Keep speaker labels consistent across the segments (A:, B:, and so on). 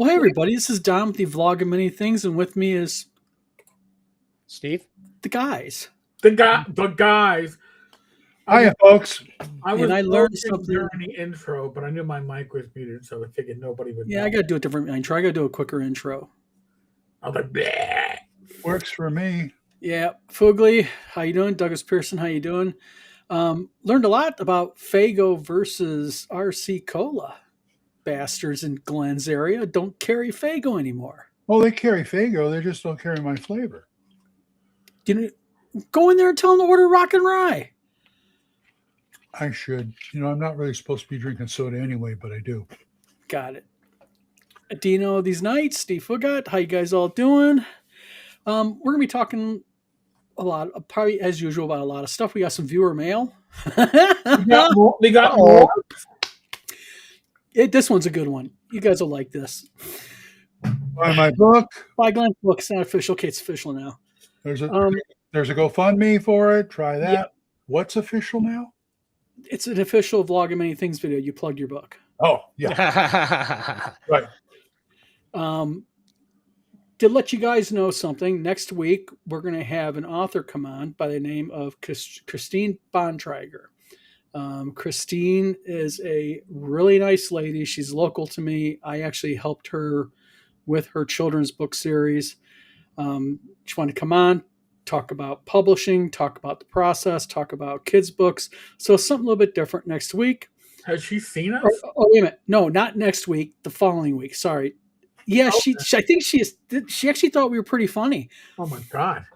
A: Well, hey everybody, this is Dom with the Vlog of Many Things, and with me is
B: Steve.
A: The guys.
C: The guys.
D: Hiya, folks.
C: I
A: learned something
C: during the intro, but I knew my mic was muted, so I figured nobody would.
A: Yeah, I got to do a different intro. I got to do a quicker intro.
C: I was like, bleh.
D: Works for me.
A: Yeah, Foogly, how you doing? Douglas Pearson, how you doing? Learned a lot about Faygo versus RC Cola. Bastards in Glen's area don't carry Faygo anymore.
D: Well, they carry Faygo. They just don't carry my flavor.
A: Go in there and tell them to order Rock and Rye.
D: I should. I'm not really supposed to be drinking soda anyway, but I do.
A: Got it. Dino these nights, Steve Foogot, how you guys all doing? We're going to be talking a lot, probably as usual, about a lot of stuff. We got some viewer mail.
C: We got more.
A: This one's a good one. You guys will like this.
D: Buy my book.
A: Buy Glen's book. It's not official. Okay, it's official now.
D: There's a GoFundMe for it. Try that.
A: Yeah.
D: What's official now?
A: It's an official Vlog of Many Things video. You plugged your book.
D: Oh, yeah. Right.
A: To let you guys know something, next week we're going to have an author come on by the name of Christine Bontrager. Christine is a really nice lady. She's local to me. I actually helped her with her children's book series. She wanted to come on, talk about publishing, talk about the process, talk about kids' books. So something a little bit different next week.
C: Has she seen us?
A: Oh, wait a minute. No, not next week. The following week. Sorry. Yeah,
C: Okay.
A: I think she actually thought we were pretty funny.
C: Oh my god!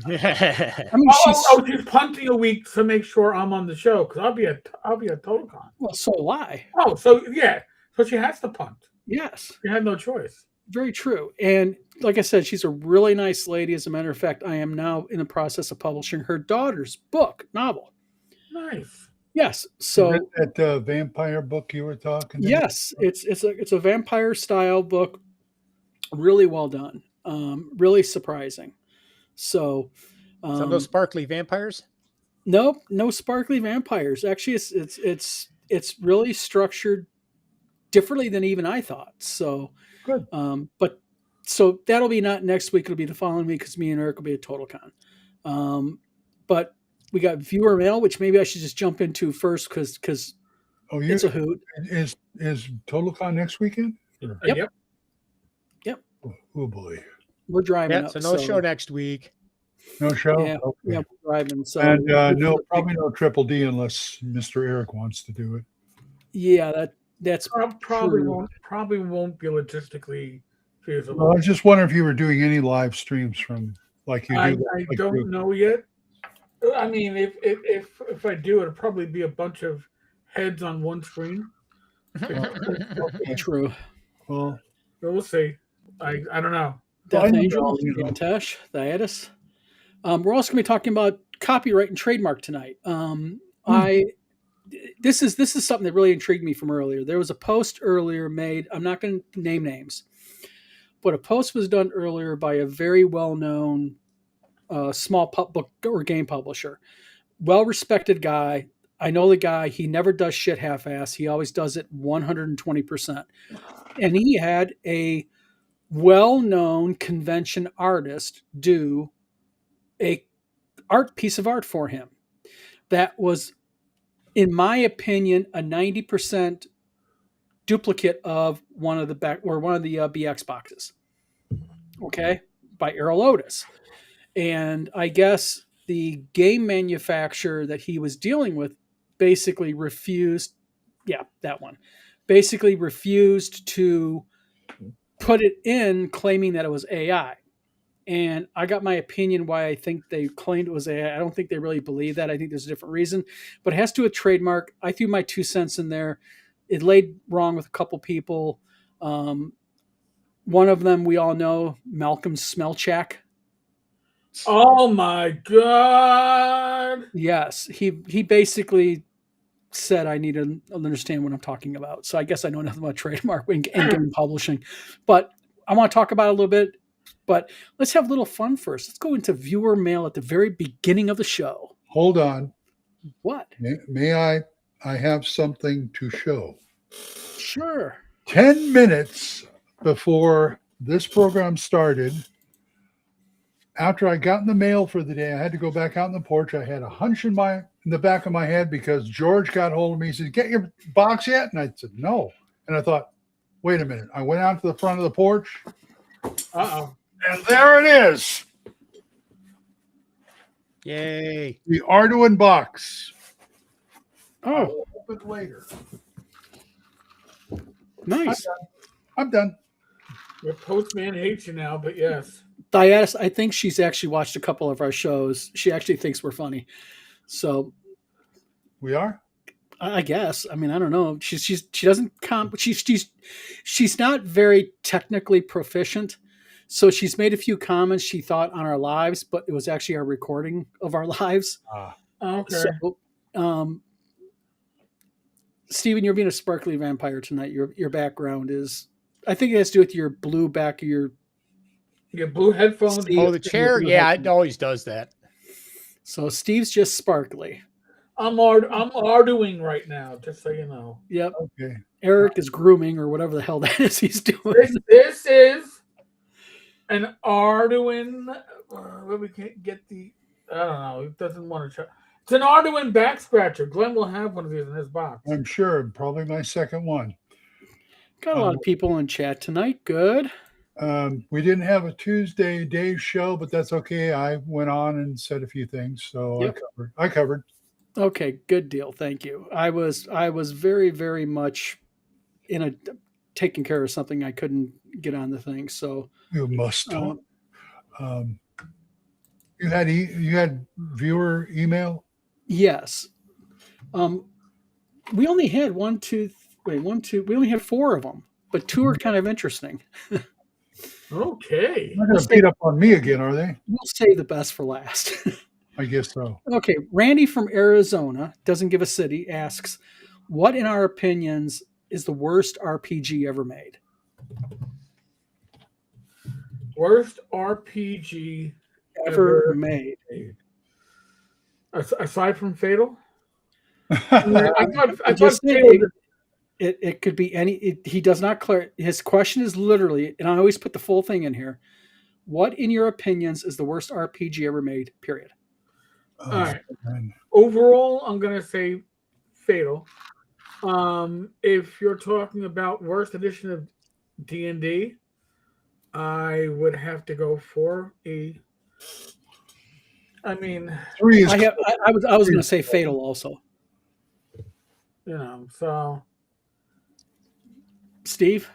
A: I mean,
C: she's punting a week to make sure I'm on the show because I'll be at TotalCon.
A: Well, so why?
C: Oh, so yeah, so she has to punt.
A: Yes,
C: she had no choice.
A: Very true. And like I said, she's a really nice lady. As a matter of fact, I am now in the process of publishing her daughter's novel.
C: Nice.
D: Yes.
A: So
D: that vampire book you were talking about?
A: Yes, it's a vampire style book. Really well done. Really surprising. So,
B: some of those sparkly vampires?
A: Nope, no sparkly vampires. Actually, it's really structured differently than even I thought. So
D: good.
A: But so that'll be not next week. It'll be the following week because me and Eric will be at TotalCon. But we got viewer mail, which maybe I should just jump into first because it's a hoot.
D: Is TotalCon next weekend?
A: Yep.
D: Oh boy.
A: We're driving up.
B: So no show next week.
D: No show?
A: Yeah,
D: okay.
A: Yeah, we're driving. So
D: and probably no Triple D unless Mr. Eric wants to do it.
A: Yeah, that's
C: probably
A: true.
C: won't be logistically feasible.
D: Well, I was just wondering if you were doing any live streams from like you do.
C: I don't know yet. I mean, if I do, it'll probably be a bunch of heads on one screen.
D: Okay.
A: True.
D: Well,
C: we'll see. I don't know.
A: Death Angel, Tesh, Thietis. We're also going to be talking about copyright and trademark tonight. This is something that really intrigued me from earlier. There was a post earlier made. I'm not going to name names, but a post was done earlier by a very well-known small book or game publisher. Well-respected guy. I know the guy. He never does shit half-ass. He always does it 120%. And he had a well-known convention artist do a piece of art for him that was, in my opinion, a 90% duplicate of one of the BX boxes. Okay, by Errol Otis. And I guess the game manufacturer that he was dealing with basically refused to put it in, claiming that it was AI. And I got my opinion why I think they claimed it was AI. I don't think they really believe that. I think there's a different reason. But it has to do with trademark. I threw my 2 cents in there. It laid wrong with a couple people. One of them we all know, Malcolm Smelchak.
C: Oh my God.
A: Yes. He basically said I need to understand what I'm talking about. So I guess I know nothing about trademark and game publishing. But I want to talk about it a little bit. But let's have a little fun first. Let's go into viewer mail at the very beginning of the show.
D: Hold on.
A: What?
D: May I have something to show.
A: Sure.
D: 10 minutes before this program started. After I got in the mail for the day, I had to go back out on the porch. I had a hunch in the back of my head because George got hold of me. He said, "Get your box yet?" And I said, "No." And I thought, wait a minute. I went out to the front of the porch.
C: Uh-oh.
D: And there it is.
B: Yay.
D: The Arduin box.
A: Oh,
D: I'll open it later.
A: nice.
D: I'm done.
C: Your postman hates you now, but yes.
A: Diatis, I think she's actually watched a couple of our shows. She actually thinks we're funny. So
D: We are?
A: I guess. I mean, I don't know. She doesn't she's not very technically proficient. So she's made a few comments she thought on our lives, but it was actually our recording of our lives.
C: Okay.
A: So Steven, you're being a sparkly vampire tonight. Your background is, I think it has to do with your blue back of your.
C: You get blue headphones.
A: Steve-
B: Oh, the chair?
A: blue
B: Yeah,
A: headphones.
B: it always does that.
A: So Steve's just sparkly.
C: I'm Arduing right now, just so you know.
A: Yep.
D: Okay.
A: Eric is grooming or whatever the hell that is he's doing.
C: This is an Arduin. Where we can't get the. I don't know. It doesn't want to try. It's an Arduin back scratcher. Glen will have one of these in his box.
D: I'm sure. Probably my second one.
A: Got a lot of people in chat tonight. Good.
D: We didn't have a Tuesday Dave show, but that's okay. I went on and said a few things, so
A: Yep.
D: I covered.
A: Okay, good deal. Thank you. I was very, very much taking care of something I couldn't get on the thing. So
D: You must talk. You had viewer email.
A: yes. We only had we only had 4 of them, but 2 are kind of interesting.
C: Okay.
D: They're not going to beat up on me again, are they?
A: We'll save the best for last.
D: I guess so.
A: Okay, Randy from Arizona, doesn't give a city, asks, what in our opinions is the worst RPG ever made?
C: Worst RPG
A: Ever made.
C: aside from Fatal. I
A: I'm
C: thought
A: just
C: Fatal.
A: saying, it could be any. He does not clear. His question is literally, and I always put the full thing in here. What, in your opinions, is the worst RPG ever made? Period.
C: All right.
D: Man.
C: Overall, I'm gonna say Fatal. If you're talking about worst edition of D&D, I would have to go for a. I mean,
D: 3 is
A: I was going to say Fatal also.
C: So
A: Steve.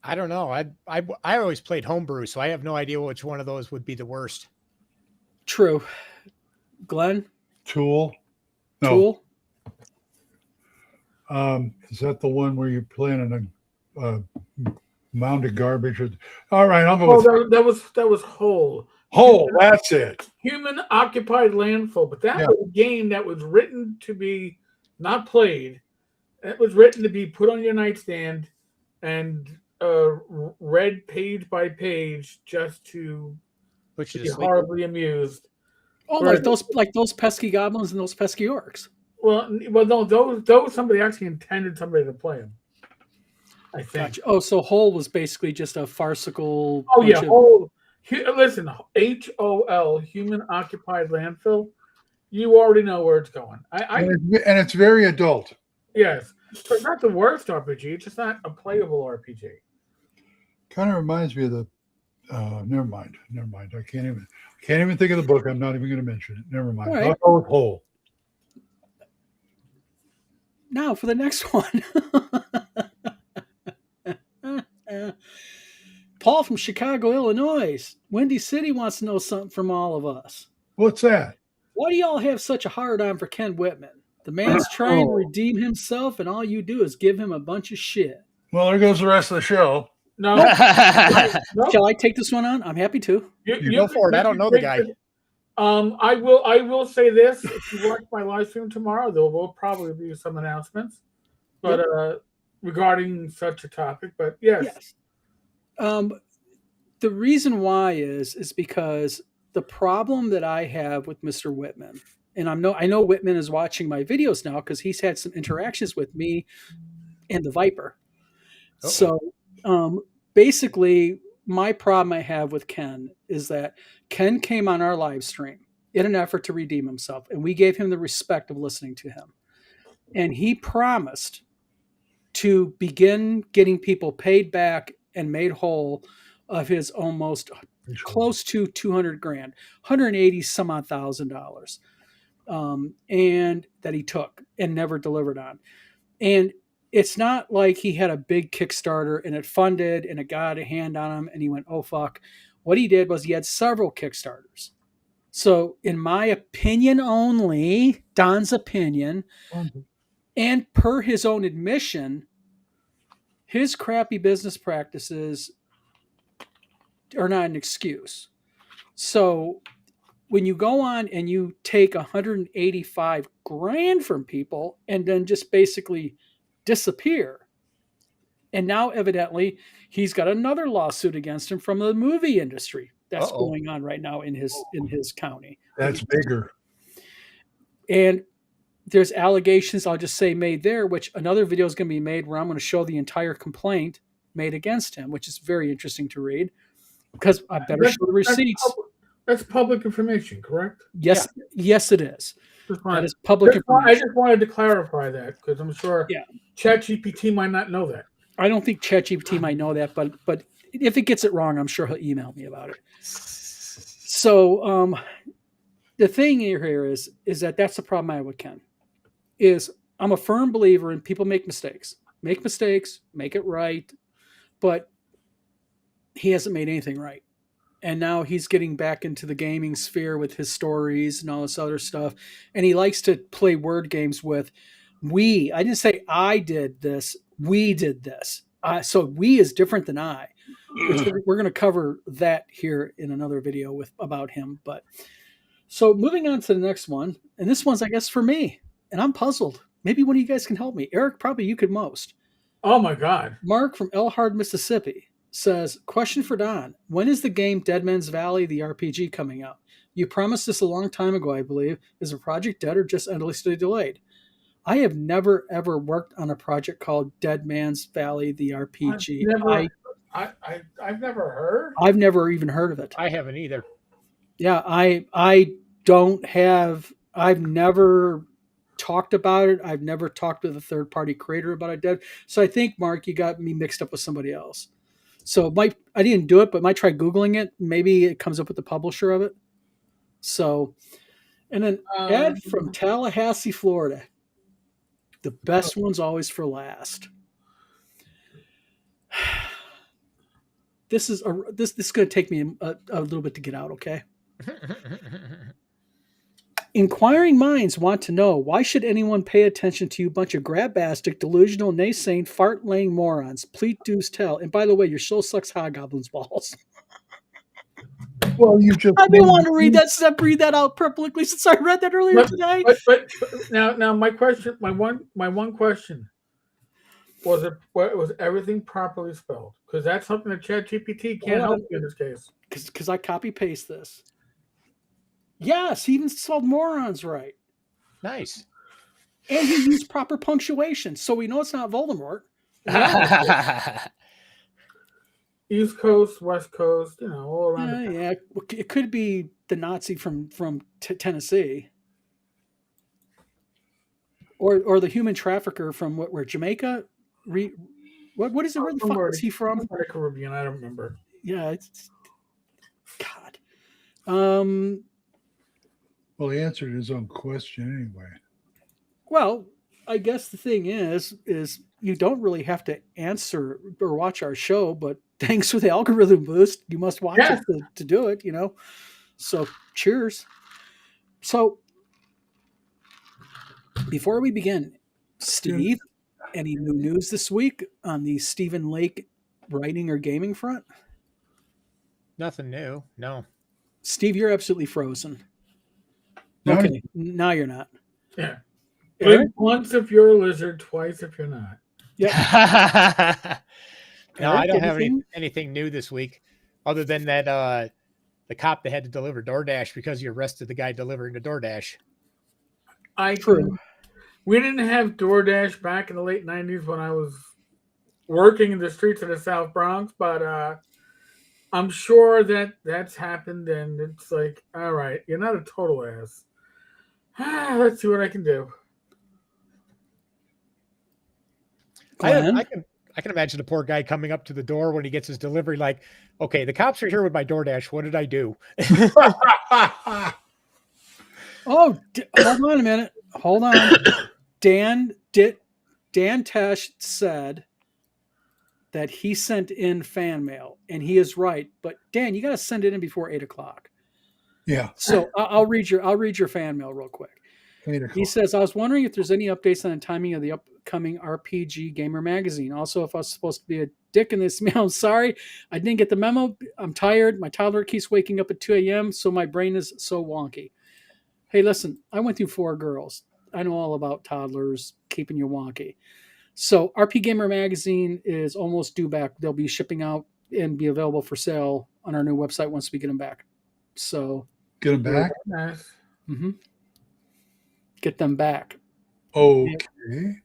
B: I don't know. I always played homebrew, so I have no idea which one of those would be the worst.
A: True. Glenn.
D: Tool. No.
A: Tool.
D: Is that the one where you're playing in a mound of garbage? All right, I'll go with
C: that was Whole.
D: Hole. That's it.
C: Human occupied landfill, but that was a game that was written to be not played. It was written to be put on your nightstand and read page by page just to
B: Which
C: be
B: is
C: horribly amused.
A: Oh,
C: Right.
A: like those pesky goblins and those pesky orcs.
C: Well, no, those somebody actually intended somebody to play them. I think.
A: Gotcha. Oh, so Hole was basically just a farcical.
C: Oh yeah,
A: bunch of-
C: Whole. Listen, HOL, human occupied landfill. You already know where it's going.
D: And it's very adult.
C: Yes, but it's not the worst RPG. It's just not a playable RPG.
D: Kind of reminds me of the. Never mind. I can't even think of the book. I'm not even going to mention it. Never mind.
A: All right.
D: I'll go with Hole.
A: Now for the next one. Paul from Chicago, Illinois. Windy City wants to know something from all of us.
D: What's that?
A: Why do y'all have such a hard on for Ken Whitman? The man's trying to redeem himself, and all you do is give him a bunch of shit.
D: Well, there goes the rest of the show.
C: No,
B: like.
A: Shall I take this one on? I'm happy to.
B: You go for it. I don't know the guy.
C: I will say this: if you watch my live stream tomorrow, there will probably be some announcements, but regarding such a topic. But yes.
A: The reason why is because the problem that I have with Mr. Whitman, and I know Whitman is watching my videos now because he's had some interactions with me and the Viper.
B: Uh-oh.
A: So Basically, my problem I have with Ken is that Ken came on our live stream in an effort to redeem himself, and we gave him the respect of listening to him. And he promised to begin getting people paid back and made whole of his almost close to 200 grand, 180 some odd $1,000, and that he took and never delivered on. And it's not like he had a big Kickstarter and it funded and it got a hand on him and he went, oh, fuck. What he did was he had several Kickstarters. So in my opinion only, Don's opinion, and per his own admission, his crappy business practices are not an excuse. So when you go on and you take 185 grand from people and then just basically disappear, and now evidently he's got another lawsuit against him from the movie industry that's going on right now in his county.
D: That's bigger.
A: And there's allegations, I'll just say, made there, which another video is going to be made where I'm going to show the entire complaint made against him, which is very interesting to read because I better show the receipts.
C: That's public information, correct?
A: Yes, yes, it is. That is public information.
C: I just wanted to clarify that because I'm sure ChatGPT might not know that.
A: I don't think ChatGPT might know that, but if it gets it wrong, I'm sure he'll email me about it. So the thing here is that that's the problem I have with Ken. Is I'm a firm believer in people make mistakes, make it right, but he hasn't made anything right. And now he's getting back into the gaming sphere with his stories and all this other stuff. And he likes to play word games with we. I didn't say I did this. We did this. So we is different than I. We're going to cover that here in another video about him. But so moving on to the next one. And this one's, I guess, for me. And I'm puzzled. Maybe one of you guys can help me. Eric, probably you could most.
C: Oh, my God.
A: Mark from Elkhart, Mississippi says, question for Don. When is the game Dead Man's Valley, the RPG, coming out? You promised this a long time ago, I believe. Is the project dead or just endlessly delayed? I have never, ever worked on a project called Dead Man's Valley, the RPG.
C: I've never heard.
A: I've never even heard of it.
B: I haven't either.
A: Yeah, I don't have. I've never talked about it. I've never talked with a third-party creator about it. Dead. So I think, Mark, you got me mixed up with somebody else. So I didn't do it, but might try Googling it. Maybe it comes up with the publisher of it. So, and then Ed from Tallahassee, Florida. The best one's always for last. This is going to take me a little bit to get out, okay? Inquiring minds want to know, why should anyone pay attention to you bunch of grabastic, delusional, naysaying, fart-laying morons? Please do tell. And by the way, your show sucks hobgoblins balls.
D: Well, you just...
A: I've been wanting to read that out publicly since I read that earlier today.
C: But now my question, my one question, was everything properly spelled? Because that's something that ChatGPT can't help you in this case.
A: Because I copy-paste this. Yes, he even spelled morons right.
B: Nice.
A: And he used proper punctuation, so we know it's not Voldemort.
C: East Coast, West Coast, all around.
A: Yeah, it could be the Nazi from Tennessee, or the human trafficker from where Jamaica. What is it? Where the fuck is he from?
C: The Caribbean. I don't remember.
A: Yeah, it's God.
D: Well, he answered his own question anyway.
A: Well, I guess the thing is you don't really have to answer or watch our show, but thanks for the algorithm boost. You must watch it to do it, So cheers. So before we begin, Steve, any new news this week on the Stephen Lake writing or gaming front?
B: Nothing new. No.
A: Steve, you're absolutely frozen. Okay, now you're not.
C: Yeah. Blink once if you're a lizard, twice if you're not.
A: Yeah.
B: No, I don't have anything new this week, other than that the cop that had to deliver DoorDash because you arrested the guy delivering the DoorDash.
A: True.
C: We didn't have DoorDash back in the late 90s when I was working in the streets of the South Bronx, but I'm sure that's happened, and it's like, all right, you're not a total ass. Let's see what I can do.
A: Glen?
B: I can imagine the poor guy coming up to the door when he gets his delivery, like, okay, the cops are here with my DoorDash. What did I do?
A: Oh, hold on a minute. Hold on. Dan Tesh said that he sent in fan mail, and he is right. But Dan, you got to send it in before 8:00.
D: Yeah.
A: So I'll read your fan mail real quick. He says, I was wondering if there's any updates on the timing of the upcoming RPG Gamer magazine. Also, if I was supposed to be a dick in this mail, I'm sorry. I didn't get the memo. I'm tired. My toddler keeps waking up at 2 a.m., so my brain is so wonky. Hey, listen, I went through 4 girls. I know all about toddlers keeping you wonky. So RP Gamer magazine is almost due back. They'll be shipping out and be available for sale on our new website once we get them back. So
D: get them back?
C: Nice.
A: Mm-hmm. Get them back.
D: Okay.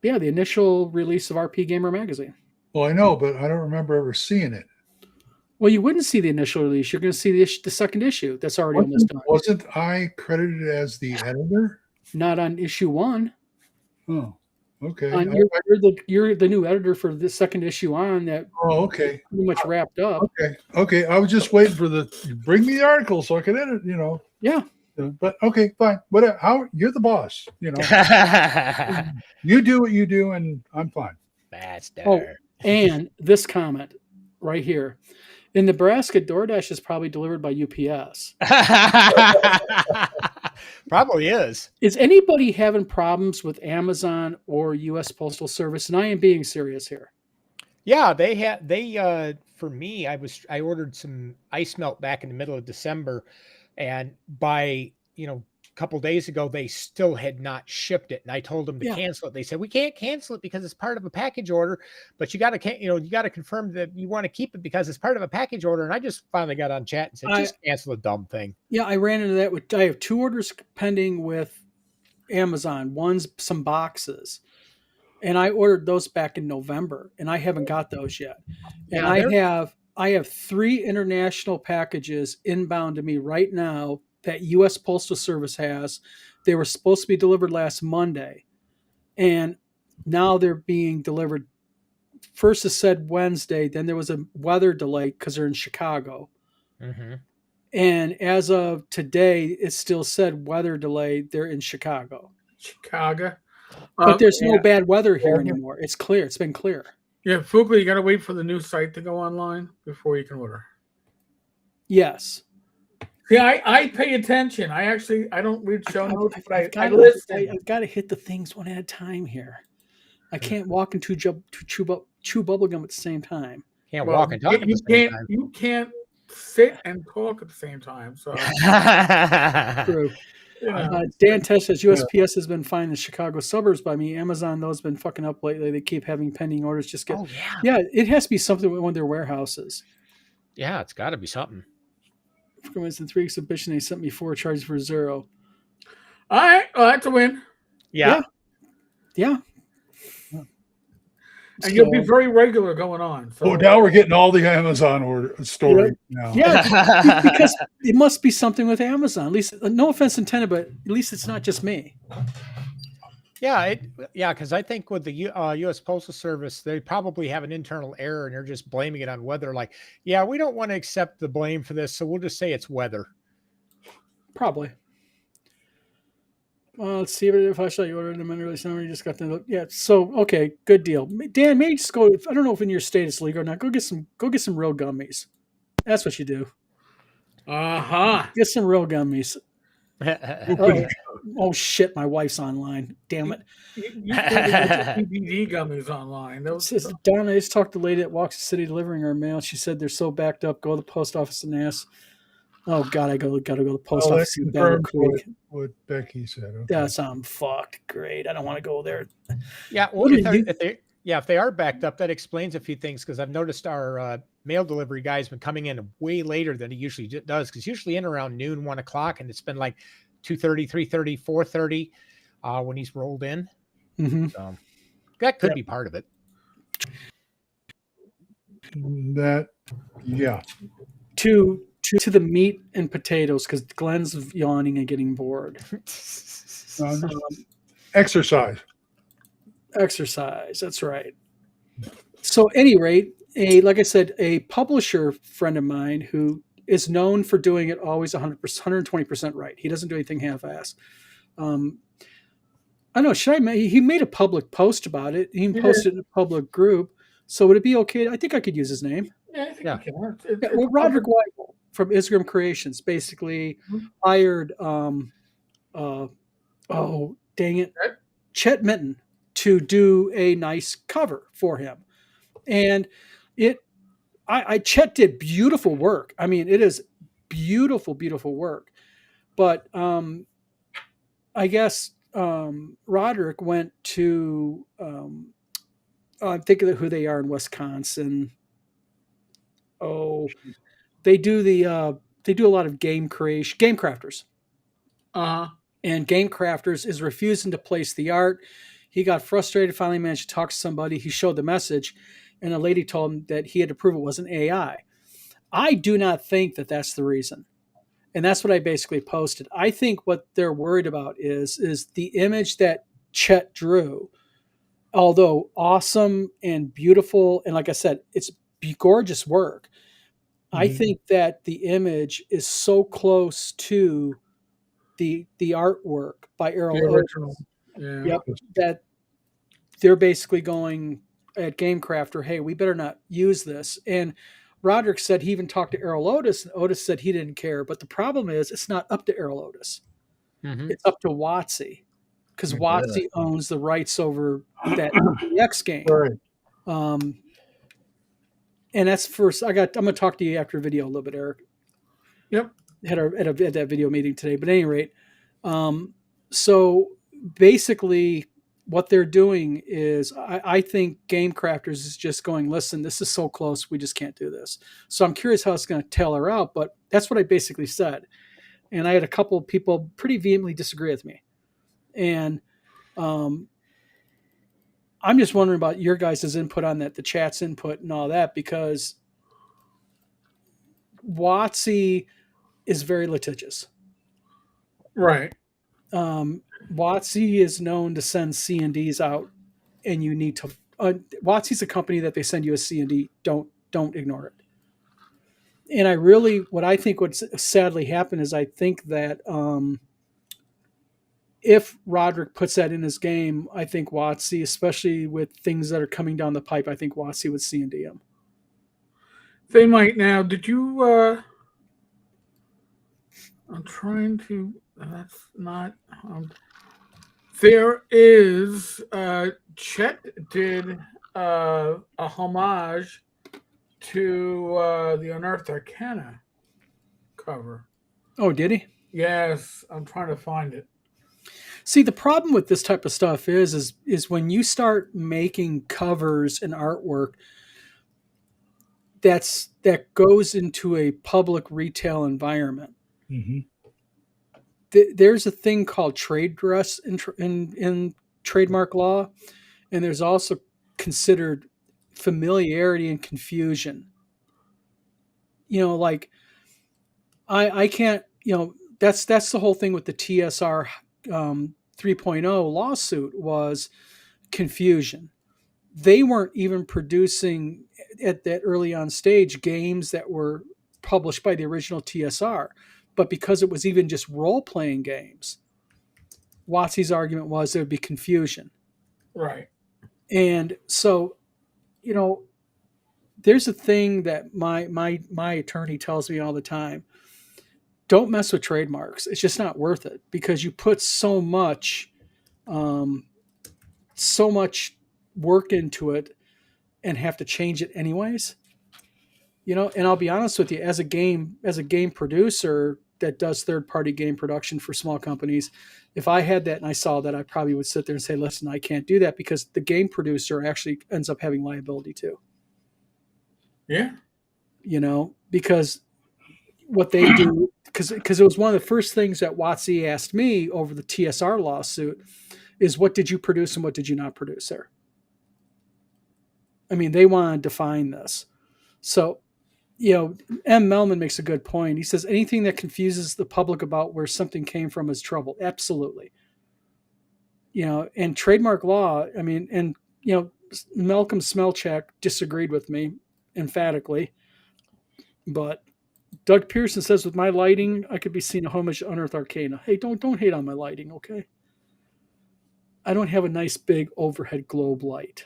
A: Yeah, the initial release of RP Gamer magazine.
D: Well, I know, but I don't remember ever seeing it.
A: Well, you wouldn't see the initial release. You're going to see the second issue. That's already almost done.
D: Wasn't I credited as the editor?
A: Not on issue 1.
D: Oh, okay.
A: You're the new editor for the second issue on that.
D: Oh, okay.
A: Pretty much wrapped up.
D: Okay. I was just waiting for bring me the article so I can edit.
A: Yeah.
D: But okay, fine. Whatever. You're the boss. You do what you do, and I'm fine.
B: Master.
A: Oh, and this comment right here. In Nebraska, DoorDash is probably delivered by UPS.
B: Probably is.
A: Is anybody having problems with Amazon or U.S. Postal Service? And I am being serious here.
B: Yeah, for me, I ordered some ice melt back in the middle of December, and by, a couple days ago, they still had not shipped it. And I told them to cancel it. They said, we can't cancel it because it's part of a package order, but you got to confirm that you want to keep it because it's part of a package order. And I just finally got on chat and said, just cancel the dumb thing.
A: Yeah, I ran into that I have 2 orders pending with Amazon. One's some boxes. And I ordered those back in November, and I haven't got those yet. And I have 3 international packages inbound to me right now that U.S. Postal Service has. They were supposed to be delivered last Monday, and now they're being delivered. First it said Wednesday, then there was a weather delay because they're in Chicago.
B: Mm-hmm.
A: And as of today, it still said weather delay. They're in Chicago. But there's no bad weather here anymore. It's clear. It's been clear.
C: Yeah, Fuqua, you got to wait for the new site to go online before you can order.
A: Yes.
C: Yeah, I pay attention. I don't read show notes, but I
A: listen. I've got to hit the things one at a time here. I can't walk and chew bubble gum at the same time.
B: Can't walk and talk at the same time.
C: You can't sit and talk at the same time. So
A: true. Dan Tesh says USPS has been finding the Chicago suburbs by me. Amazon, those been fucking up lately. They keep having pending orders. Yeah, it has to be something with one of their warehouses.
B: Yeah, it's got to be something.
A: For instance, 3 exhibition, they sent me 4 charges for 0.
C: All right, that's a win.
B: Yeah.
C: And you'll be very regular going on. So.
D: Oh, now we're getting all the Amazon story now.
A: Yeah, because it must be something with Amazon. At least, no offense intended, but at least it's not just me.
B: Yeah, because I think with the U.S. Postal Service, they probably have an internal error and they're just blaming it on weather. Like, yeah, we don't want to accept the blame for this, so we'll just say it's weather.
A: Probably. Let's see if I show you ordered them in early summer. You just got them. Yeah. So okay, good deal. Dan, maybe just go. I don't know if in your state it's legal or not. Go get some real gummies. That's what you do. Get some real gummies. Oh shit! My wife's online. Damn it.
C: You get PPD gummies online.
A: Donna, I just talked to the lady that walks the city delivering our mail. She said they're so backed up. Go to the post office and ask. Oh God, gotta go to the post office in Battle Creek.
D: What Becky said. Okay.
A: That's fucked. Great. I don't want to go there.
B: Yeah. Well, if they are backed up, that explains a few things because I've noticed our mail delivery guy's been coming in way later than he usually does. Because usually in around noon, 1 o'clock, and it's been like 2:30, 3:30, 4:30 when he's rolled in.
A: Mm-hmm.
B: So that could be part of it.
D: That, yeah.
A: To the meat and potatoes, because Glen's yawning and getting bored.
D: Just exercise.
A: Exercise. That's right. So, at any rate, like I said, a publisher friend of mine who is known for doing it always 100%, 120% right. He doesn't do anything half-ass. I know. He made a public post about it. He posted it in a public group. So would it be okay? I think I could use his name.
C: Yeah, I think
B: Yeah.
C: you can.
A: Well, Roderick Weigel from Isgrim Creations basically hired, dang it, Chet Minton to do a nice cover for him. And Chet did beautiful work. I mean, it is beautiful, beautiful work. But I guess Roderick went to, I'm thinking of who they are in Wisconsin. Oh, they do a lot of game crafters. And Game Crafters is refusing to place the art. He got frustrated, finally managed to talk to somebody. He showed the message, and a lady told him that he had to prove it wasn't AI. I do not think that that's the reason. And that's what I basically posted. I think what they're worried about is the image that Chet drew, although awesome and beautiful, and like I said, it's gorgeous work. I think that the image is so close to the artwork by Errol Otis, that they're basically going at Game Crafter, hey, we better not use this. And Roderick said he even talked to Errol Otis, and Otis said he didn't care. But the problem is it's not up to Errol Otis. It's up to WotC, because WotC owns the rights over that X game.
D: Right.
A: And that's first. I'm going to talk to you after video a little bit, Eric.
C: Yep.
A: At that video meeting today. But at any rate, so basically what they're doing is I think Game Crafters is just going, listen, this is so close, we just can't do this. So I'm curious how it's going to tailor out, but that's what I basically said. And I had a couple of people pretty vehemently disagree with me. And I'm just wondering about your guys' input on that, the chat's input and all that, because WotC is very litigious.
C: Right.
A: WotC is known to send C&Ds out, and you need to. WotC's a company that they send you a C&D. Don't ignore it. And what I think would sadly happen is I think that if Roderick puts that in his game, I think WotC, especially with things that are coming down the pipe, I think WotC would C&D him.
C: They might now. Did you? I'm trying to. That's not. There is. Chet did a homage to the Unearthed Arcana cover.
A: Oh, did he?
C: Yes, I'm trying to find it.
A: See, the problem with this type of stuff is when you start making covers and artwork that goes into a public retail environment. There's a thing called trade dress in trademark law, and there's also considered familiarity and confusion. Like I can't. That's the whole thing with the TSR 3.0 lawsuit was confusion. They weren't even producing at that early on stage games that were published by the original TSR. But because it was even just role-playing games, WotC's argument was there would be confusion.
C: Right.
A: And so, there's a thing that my attorney tells me all the time. Don't mess with trademarks. It's just not worth it, because you put so much work into it and have to change it anyways. And I'll be honest with you, as a game producer that does third-party game production for small companies, if I had that and I saw that, I probably would sit there and say, listen, I can't do that, because the game producer actually ends up having liability too.
C: Yeah.
A: Because what they do, because it was one of the first things that WotC asked me over the TSR lawsuit is, what did you produce and what did you not produce there? I mean, they want to define this. So, M. Melman makes a good point. He says anything that confuses the public about where something came from is trouble. Absolutely. And trademark law, I mean, and, Malcolm Smelcheck disagreed with me emphatically. But Doug Pearson says, with my lighting, I could be seen a homage to Unearthed Arcana. Hey, don't hate on my lighting, okay? I don't have a nice big overhead globe light.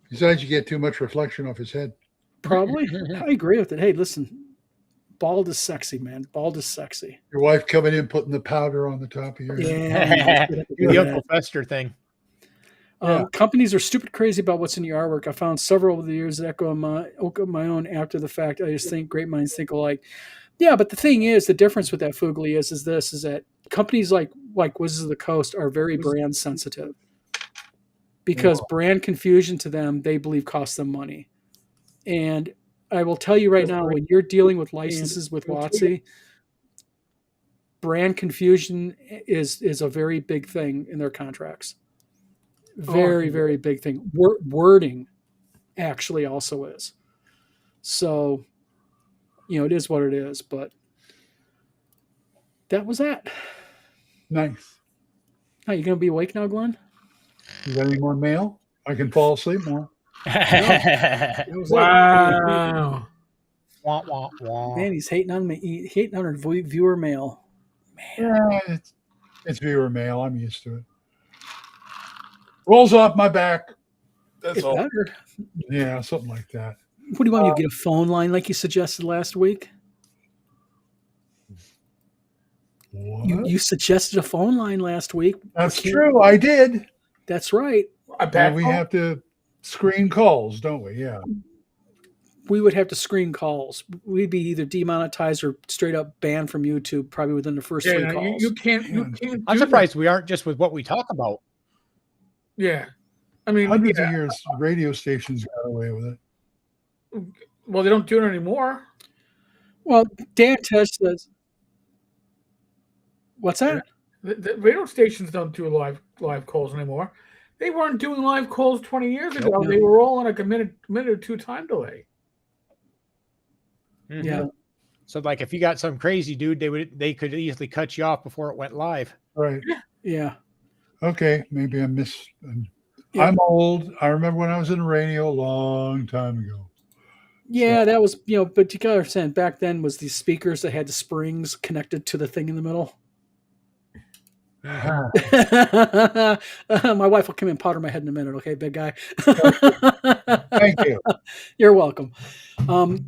D: Besides, you get too much reflection off his head.
A: Probably. I agree with it. Hey, listen, bald is sexy, man. Bald is sexy.
D: Your wife coming in, putting the powder on the top of your head.
A: Yeah.
B: Do the Uncle Fester thing.
A: Companies are stupid crazy about what's in your artwork. I found several over the years that echo my own after the fact. I just think great minds think alike. Yeah, but the thing is, the difference with that Fugly is that companies like Wizards of the Coast are very brand sensitive because brand confusion to them, they believe costs them money. And I will tell you right now, when you're dealing with licenses with WotC, brand confusion is a very big thing in their contracts. Very, very big thing. Wording actually also is. So, it is what it is. But that was that.
D: Nice.
A: Are you going to be awake now, Glenn?
D: You got any more mail? I can fall asleep more.
C: Wow.
B: Wah, wah, wah.
A: Man, he's hating on me. Hating on our viewer mail.
D: Yeah, it's viewer mail. I'm used to it. Rolls off my back. That's
A: It's
D: all.
A: better.
D: Yeah, something like that.
A: What do you want me to get a phone line like you suggested last week?
D: What?
A: You suggested a phone line last week.
D: That's true. I did.
A: That's right.
D: And we have to screen calls, don't we? Yeah.
A: We would have to screen calls. We'd be either demonetized or straight up banned from YouTube probably within the first 3 calls.
C: You can't.
B: I'm surprised we aren't just with what we talk about.
C: Yeah, I mean,
D: hundreds of years, radio stations got away with it.
C: Well, they don't do it anymore.
A: Well, Dan Tesh says, "What's that?"
C: The radio stations don't do live calls anymore. They weren't doing live calls 20 years ago.
A: Nope.
C: They were all on like a minute or two time delay.
B: Mm-hmm.
A: Yeah.
B: So, like, if you got some crazy dude, they could easily cut you off before it went live.
D: Right.
A: Yeah.
D: Okay. Maybe I missed. I'm old. I remember when I was in the radio a long time ago.
A: Yeah, that was, but you gotta understand, back then was these speakers that had the springs connected to the thing in the middle. My wife will come in and powder my head in a minute, okay, big guy?
D: Thank you.
A: You're welcome. We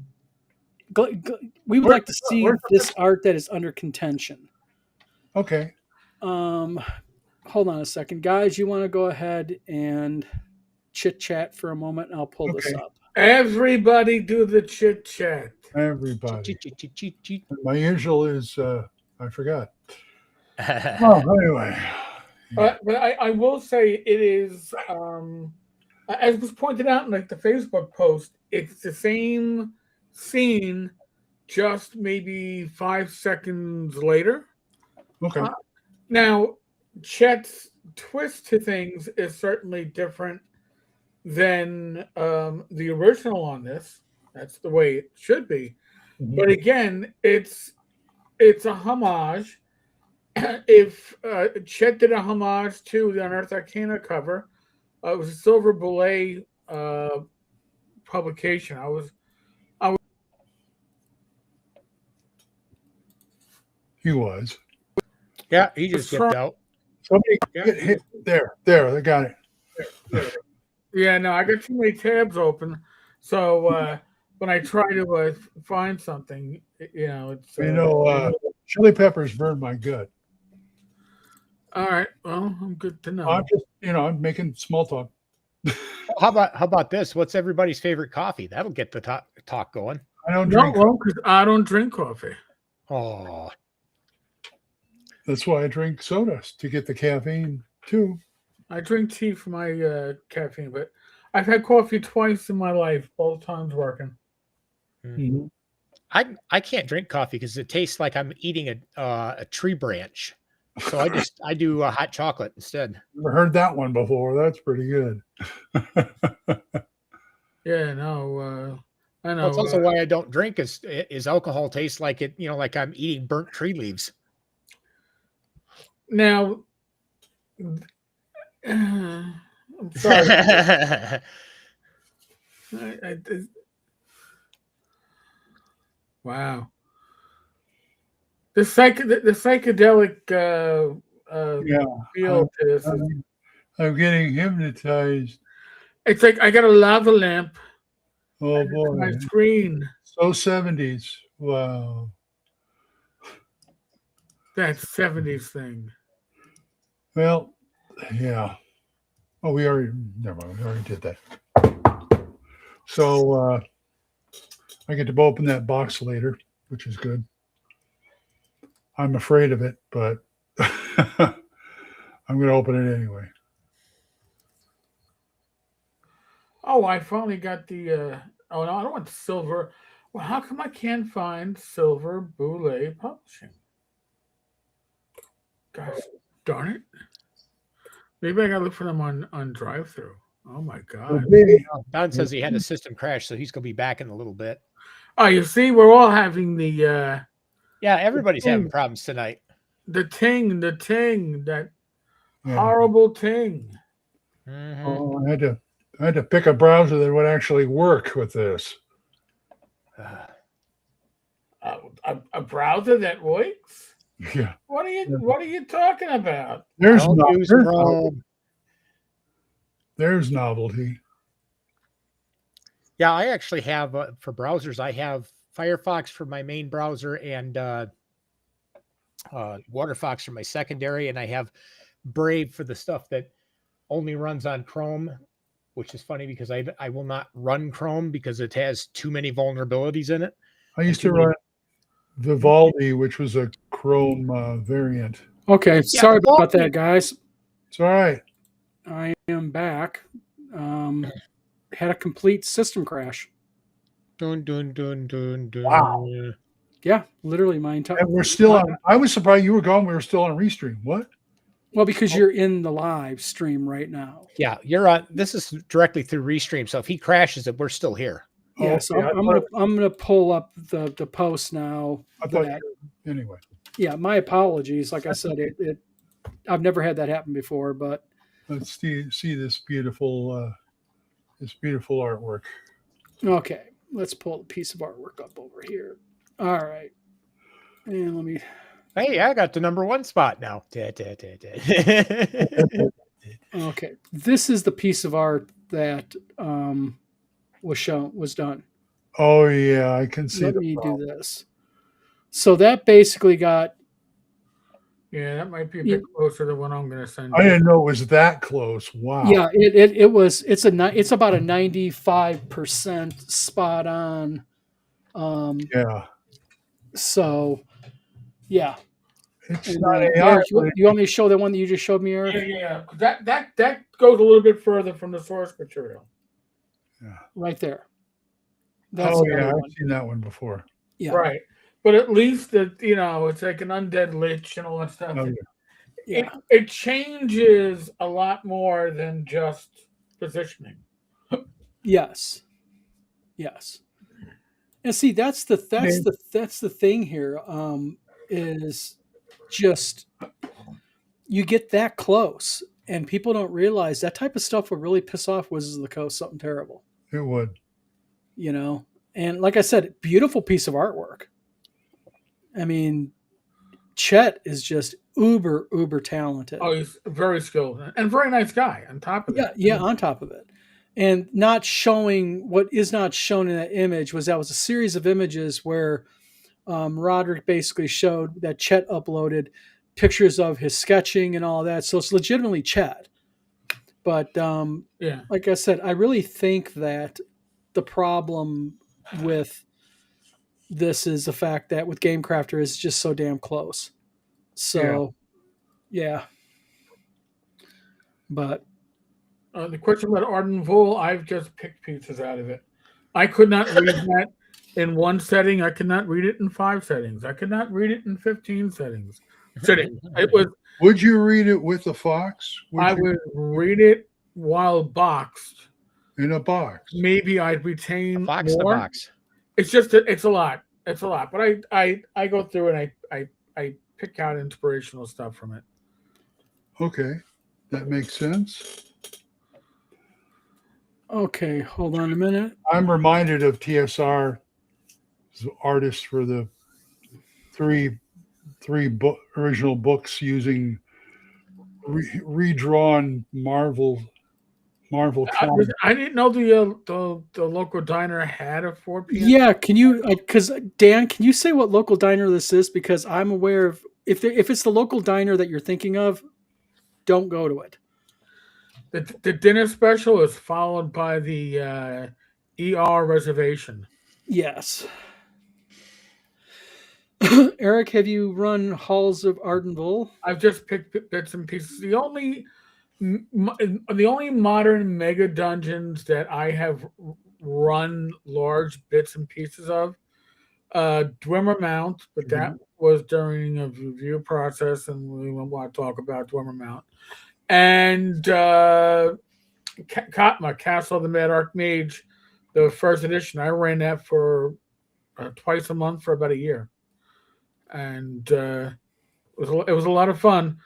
A: would like to see this art that is under contention.
D: Okay.
A: Hold on a second. Guys, you want to go ahead and chit-chat for a moment, and I'll pull this up.
C: Everybody do the chit-chat.
D: Everybody.
B: Cheat.
D: My usual is, I forgot. Oh, anyway.
C: But I will say it is, as was pointed out in like the Facebook post, it's the same scene, just maybe 5 seconds later.
D: Okay.
C: Now, Chet's twist to things is certainly different than the original on this. That's the way it should be. Mm-hmm. But again, it's a homage. If Chet did a homage to the Unearthed Arcana cover, it was a Silver Belay publication. I was.
D: He was.
B: Yeah, he just dipped out.
D: Somebody get hit there. They got it.
C: Yeah, no, I got too many tabs open. So when I try to find something, it's
D: chili peppers burn my gut.
C: All right. Well, I'm good to know.
D: I'm just, I'm making small talk.
B: How about this? What's everybody's favorite coffee? That'll get the talk going.
D: I don't drink.
C: No, because I don't drink coffee.
B: Oh.
D: That's why I drink sodas, to get the caffeine too.
C: I drink tea for my caffeine, but I've had coffee twice in my life, both times working.
B: Mm-hmm. I can't drink coffee because it tastes like I'm eating a tree branch. So I do hot chocolate instead.
D: Never heard that one before. That's pretty good.
C: Yeah, no, I know.
B: Well, it's also why I don't drink is alcohol tastes like it, like I'm eating burnt tree leaves.
C: Now, I'm sorry. Wow. The psychedelic
D: Yeah,
C: feel to this.
D: I'm getting hypnotized.
C: It's like I got a lava lamp
D: Oh
C: on
D: boy,
C: my screen.
D: so 70s. Wow.
C: That 70s thing.
D: Well, yeah. Oh, never mind. We already did that. So I get to open that box later, which is good. I'm afraid of it, but I'm going to open it anyway.
C: Oh, I finally got the. Oh no, I don't want silver. Well, how come I can't find Silver Boule Publishing? Gosh, darn it! Maybe I gotta look for them on drive-through. Oh my god!
B: Don says he had a system crash, so he's gonna be back in a little bit.
C: Oh, you see, we're all having the.
B: Yeah, everybody's having problems tonight.
C: The ting, that horrible ting.
B: Mm-hmm.
D: Oh, I had to pick a browser that would actually work with this.
C: A browser that works?
D: Yeah.
C: What are you talking about?
D: There's novelty.
B: Yeah, I actually have for browsers. I have Firefox for my main browser and WaterFox for my secondary, and I have Brave for the stuff that only runs on Chrome, which is funny because I will not run Chrome because it has too many vulnerabilities in it.
D: I used to run Vivaldi, which was a Chrome variant.
A: Okay, sorry about that, guys.
D: It's all right.
A: I am back. Had a complete system crash.
B: Dun, dun, dun, dun, dun.
D: Wow.
A: Yeah, literally my entire.
D: And we're still on. I was surprised you were gone. We were still on Restream. What?
A: Well, because you're in the live stream right now.
B: Yeah, you're on. This is directly through Restream, so if he crashes it, we're still here.
A: Yeah,
D: Okay,
A: so I'm gonna pull up the post now.
D: Anyway.
A: Yeah, my apologies. Like I said, I've never had that happen before, but
D: Let's see this beautiful artwork.
A: okay. Let's pull a piece of artwork up over here. All right, and let me.
B: Hey, I got the #1 spot now.
A: Okay, this is the piece of art that was done.
D: Oh yeah, I can see.
A: Let me do this. So that basically got.
C: Yeah, that might be a bit closer to what I'm going to send.
D: I didn't know it was that close. Wow.
A: Yeah, it was. It's about a 95% spot on.
D: Yeah.
A: So, yeah.
D: It's not AI.
A: You want me to show the one that you just showed me, Eric?
C: Yeah. That goes a little bit further from the source material.
D: Yeah.
A: Right there.
D: I've seen that one before.
A: Yeah.
C: Right. But at least it's like an undead lich and all that stuff.
D: Oh,
A: yeah.
C: It changes a lot more than just positioning.
A: Yes. And see, that's the thing here. Is just you get that close, and people don't realize that type of stuff will really piss off Wizards of the Coast something terrible.
D: It would.
A: And like I said, beautiful piece of artwork. I mean, Chet is just uber talented.
C: Oh, he's very skilled and very nice guy on top of it.
A: Yeah, on top of it. And not showing what is not shown in that image was a series of images where Roderick basically showed that Chet uploaded pictures of his sketching and all that. So it's legitimately Chet. But like I said, I really think that the problem with this is the fact that with Game Crafter is just so damn close. So, yeah. But
C: the question about Arden Vol, I've just picked pieces out of it. I could not read that in one setting. I could not read it in 5 settings. I could not read it in 15 settings. sitting. It was.
D: Would you read it with a fox?
C: I would read it while boxed.
D: In a box.
C: Maybe I'd
B: A
C: retain
B: fox in a
C: more.
B: box.
C: It's just it's a lot. It's a lot. But I go through and I pick out inspirational stuff from it.
D: Okay, that makes sense.
A: Okay, hold on a minute.
D: I'm reminded of TSR's artist for the three original books using redrawn Marvel comics.
C: I didn't know the local diner had a 4 p.m.
A: Yeah, can you? Because Dan, can you say what local diner this is? Because I'm aware of if it's the local diner that you're thinking of, don't go to it.
C: The dinner special is followed by the ER reservation.
A: Yes. Eric, have you run Halls of Ardenville?
C: I've just picked bits and pieces. The only modern mega dungeons that I have run large bits and pieces of, Dwemer Mount, but that was during a review process, and we won't want to talk about Dwemer Mount. And Katma, Castle of the Mad Archmage, the first edition. I ran that for twice a month for about a year, and it was a lot of fun.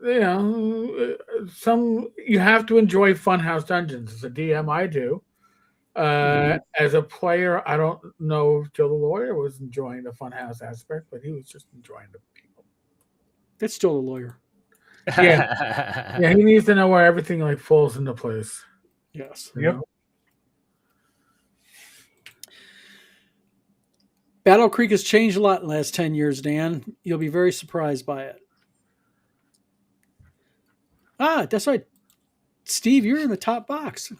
C: You know, you have to enjoy Funhouse Dungeons. As a DM, I do. As a player, I don't know if Joe the lawyer was enjoying the Funhouse aspect, but he was just enjoying the people.
A: It's still a lawyer.
C: Yeah, he needs to know where everything like falls into place.
A: Yes.
C: you
D: Yep.
C: know?
A: Battle Creek has changed a lot in the last 10 years, Dan. You'll be very surprised by it. Ah, that's right. Steve, you're in the top box.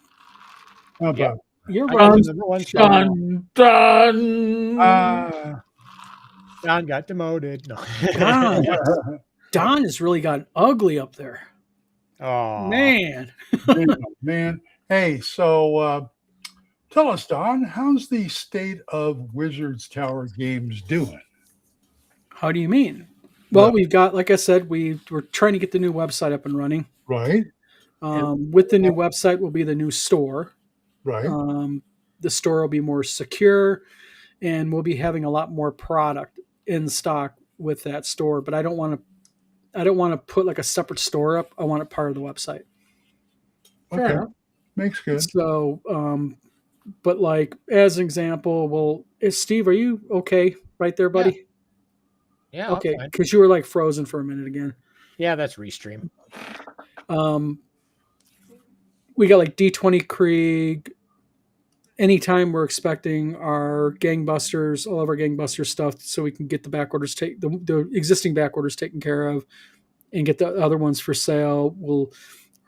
D: How about
A: You're
B: I
A: right.
B: got the number one spot.
C: Dun.
B: Don got demoted. No.
A: Don has really gotten ugly up there.
B: Oh
A: Man.
D: man. Hey, so tell us, Don, how's the state of Wizards Tower Games doing?
A: How do you mean? Well, we've got, like I said, we're trying to get the new website up and running.
D: Right,
A: With the new website will be the new store.
D: right.
A: The store will be more secure, and we'll be having a lot more product in stock with that store. But I don't want to put like a separate store up. I want it part of the website.
D: Okay, makes good.
A: So, but like as an example, Steve, are you okay right there, buddy?
B: yeah.
A: Okay,
B: Fine.
A: because you were like frozen for a minute again.
B: Yeah, that's Restream.
A: We got like D20 Krieg. Anytime we're expecting our gangbusters, all of our gangbuster stuff, so we can get the back orders the existing back orders taken care of, and get the other ones for sale. We'll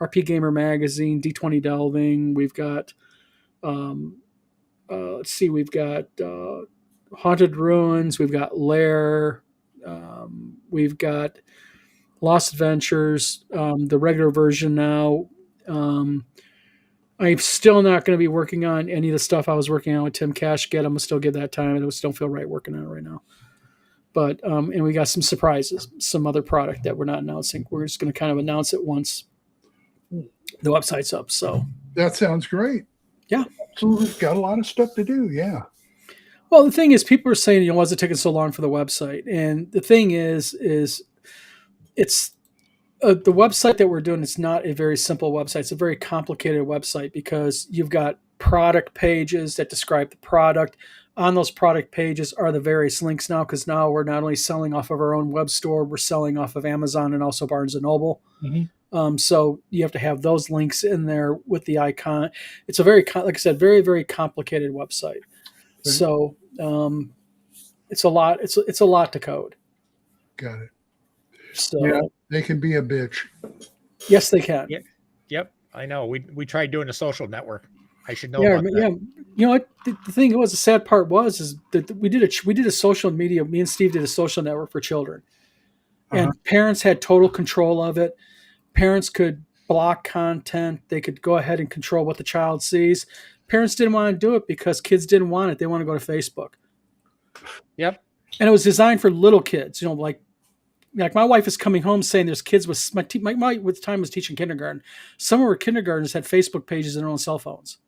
A: RP Gamer Magazine, D20 Delving. We've got, let's see, we've got Haunted Ruins. We've got Lair. We've got Lost Adventures, the regular version now. I'm still not going to be working on any of the stuff I was working on with Tim Cashget. I'm going to still give that time. I just don't feel right working on it right now. But, and we got some surprises, some other product that we're not announcing. We're just going to kind of announce it once the website's up. So
D: That sounds great.
A: Yeah.
D: So we've got a lot of stuff to do. Yeah.
A: Well, the thing is, people are saying, why is it taking so long for the website? And the thing is it's the website that we're doing. It's not a very simple website. It's a very complicated website because you've got product pages that describe the product. On those product pages are the various links now, because now we're not only selling off of our own web store, we're selling off of Amazon and also Barnes & Noble.
D: Mm-hmm.
A: So you have to have those links in there with the icon. It's a very, like I said, very, very complicated website.
D: Okay.
A: So it's a lot. It's a lot to code.
D: Got it.
A: So
D: Yeah, they can be a bitch.
A: yes, they can.
B: Yeah. Yep, I know. We tried doing a social network. I should know
A: Yeah,
B: about that.
A: yeah. You know what? The thing was, the sad part is that we did a social media. Me and Steve did a social network for children, and parents had total control of it. Parents could block content. They could go ahead and control what the child sees. Parents didn't want to do it because kids didn't want it. They want to go to Facebook.
B: Yep.
A: And it was designed for little kids, like like my wife is coming home saying there's kids with my with time was teaching kindergarten. Some of her kindergartners had Facebook pages in their own cell phones.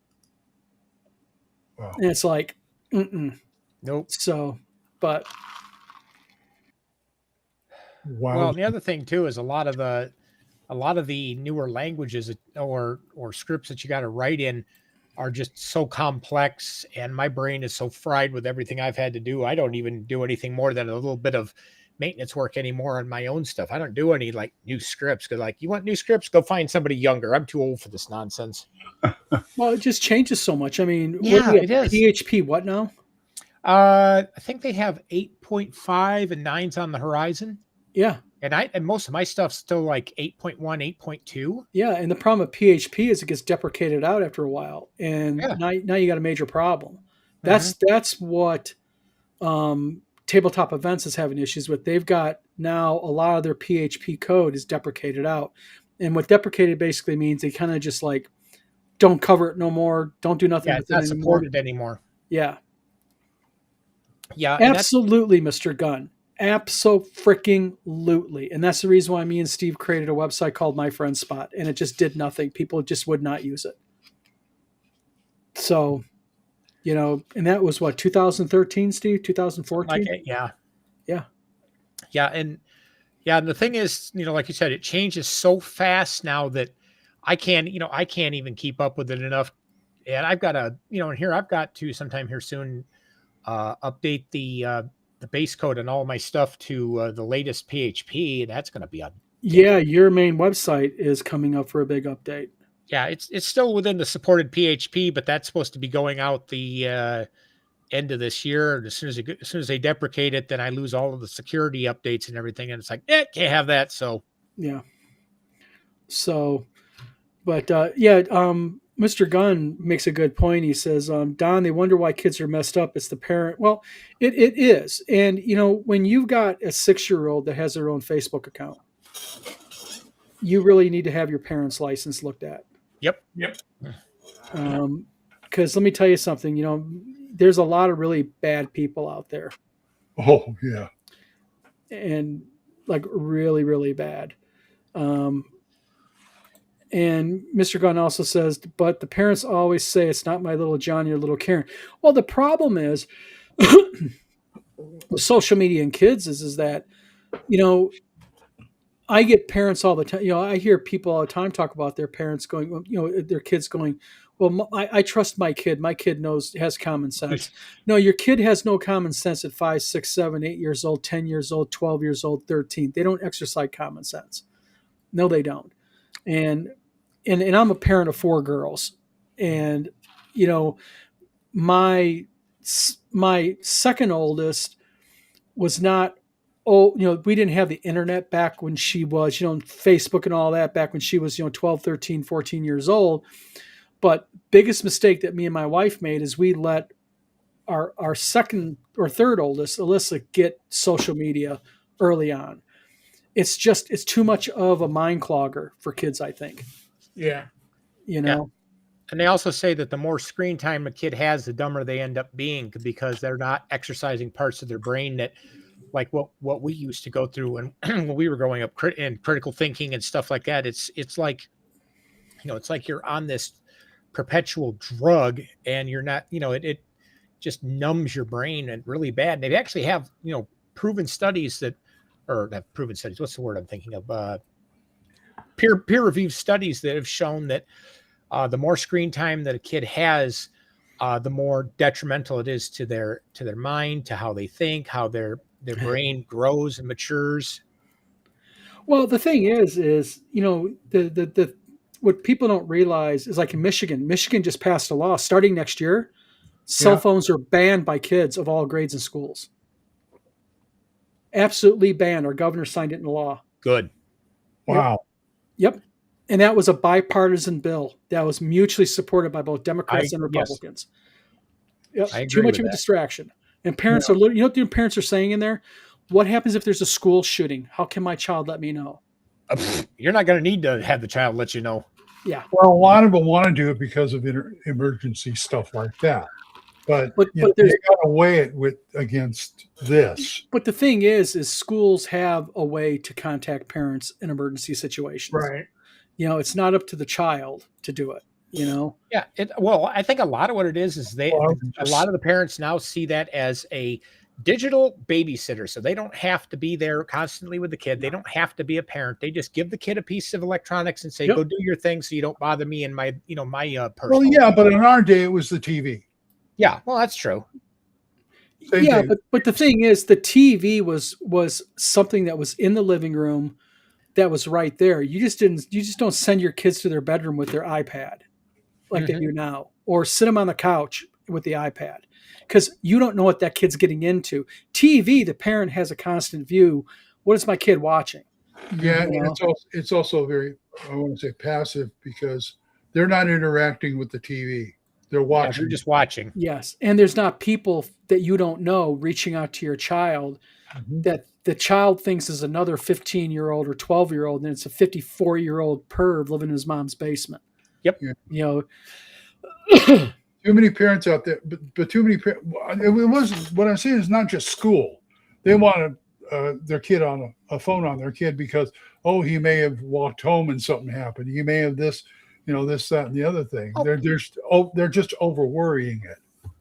D: Wow.
A: And it's like,
B: Nope.
A: So, but
D: Wow.
B: Well, and the other thing too is a lot of the newer languages or scripts that you got to write in are just so complex, and my brain is so fried with everything I've had to do. I don't even do anything more than a little bit of maintenance work anymore on my own stuff. I don't do any like new scripts because, like, you want new scripts? Go find somebody younger. I'm too old for this nonsense.
A: Well, it just changes so much. I mean,
B: Yeah, it is.
A: PHP what now?
B: I think they have 8.5 and 9's on the horizon.
A: Yeah.
B: And most of my stuff's still like 8.1, 8.2.
A: Yeah, and the problem with PHP is it gets deprecated out after a while, and now you got a major problem. That's what Tabletop Events is having issues with. They've got now a lot of their PHP code is deprecated out, and what deprecated basically means they kind of just like don't cover it no more, don't do nothing with
B: It's not
A: it anymore.
B: supported anymore.
A: Yeah,
B: yeah,
A: absolutely, Mr. Gunn. Abso-freaking-lutely. And that's the reason why me and Steve created a website called My Friend Spot, and it just did nothing. People just would not use it. So, and that was what, 2013, Steve? 2014?
B: Yeah. And the thing is, like you said, it changes so fast now that I can't even keep up with it enough. And I've got to, and here I've got to sometime here soon update the base code and all my stuff to the latest PHP, and that's going to be on.
A: Yeah, your main website is coming up for a big update.
B: Yeah, it's still within the supported PHP, but that's supposed to be going out the end of this year. And as soon as they deprecate it, then I lose all of the security updates and everything, and it's like, can't have that. So
A: yeah. So, but Mr. Gunn makes a good point. He says, Don, they wonder why kids are messed up. It's the parent. Well, it is. And, when you've got a 6-year-old that has their own Facebook account, you really need to have your parents' license looked at.
B: Yep.
A: Because let me tell you something, there's a lot of really bad people out there.
D: Oh, yeah.
A: And like really, really bad. And Mr. Gunn also says, but the parents always say it's not my little Johnny or little Karen. Well, the problem is with social media and kids is that, I get parents all the time. I hear people all the time talk about their parents going, their kids going, well, I trust my kid. My kid has common sense. No, your kid has no common sense at 5, 6, 7, 8 years old, 10 years old, 12 years old, 13. They don't exercise common sense. No, they don't. And I'm a parent of 4 girls, and my second oldest was not. We didn't have the internet back when she was, Facebook and all that back when she was, 12, 13, 14 years old. But biggest mistake that me and my wife made is we let our second or third oldest, Alyssa, get social media early on. It's too much of a mind clogger for kids, I think.
C: Yeah.
B: And they also say that the more screen time a kid has, the dumber they end up being, because they're not exercising parts of their brain that, like what we used to go through when we were growing up, and critical thinking and stuff like that. It's like, it's like you're on this perpetual drug, and you're not, it just numbs your brain and really bad. And they actually have, proven studies that, or not proven studies. What's the word I'm thinking of? Peer-reviewed studies that have shown that the more screen time that a kid has, the more detrimental it is to their mind, to how they think, how their brain grows and matures.
A: Well, the thing is the what people don't realize is, like in Michigan just passed a law starting next year. Cell phones are banned by kids of all grades and schools. Absolutely banned. Our governor signed it into law.
B: Good.
D: Wow.
A: Yep. And that was a bipartisan bill that was mutually supported by both Democrats and Republicans. Yep. Too much of a distraction. And parents are, what the parents are saying in there? What happens if there's a school shooting? How can my child let me know?
B: You're not going to need to have the child let you know.
A: Yeah.
D: Well, a lot of them want to do it because of emergency stuff like that. But,
A: But
D: you know,
A: there's
D: they got to weigh it with against this.
A: but the thing is schools have a way to contact parents in emergency situations.
C: Right.
A: You know, it's not up to the child to do it. You know.
B: Yeah. Well, I think a lot of what it is
D: Well,
B: a lot of the parents now see that as a digital babysitter. So they don't have to be there constantly with the kid. They don't have to be a parent. They just give the kid a piece of electronics and say,
A: Yep.
B: go do your thing so you don't bother me and my
D: Well,
B: personal.
D: yeah, but in our day, it was the TV.
B: Yeah, well, that's true.
D: Same
A: Yeah,
D: thing.
A: but the thing is, the TV was something that was in the living room, that was right there. You just don't send your kids to their bedroom with their iPad like they
B: Mhm.
A: do now, or sit them on the couch with the iPad, because you don't know what that kid's getting into. TV, the parent has a constant view. What is my kid watching?
D: Yeah,
A: You
D: and
A: know?
D: it's also very, I want to say, passive, because they're not interacting with the TV. They're
B: Yeah,
D: watching.
B: they're just watching.
A: Yes, and there's not people that you don't know reaching out to your child
D: Mhm.
A: that the child thinks is another 15-year-old or 12-year-old, and it's a 54-year-old perv living in his mom's basement.
B: Yep.
D: Yeah.
A: You know,
D: Too many parents out there, but too many parents. It was, what I'm saying is not just school. They want their kid on a phone on their kid because, oh, he may have walked home and something happened. He may have this, this, that, and the other thing.
B: Oh.
D: They're just over worrying it.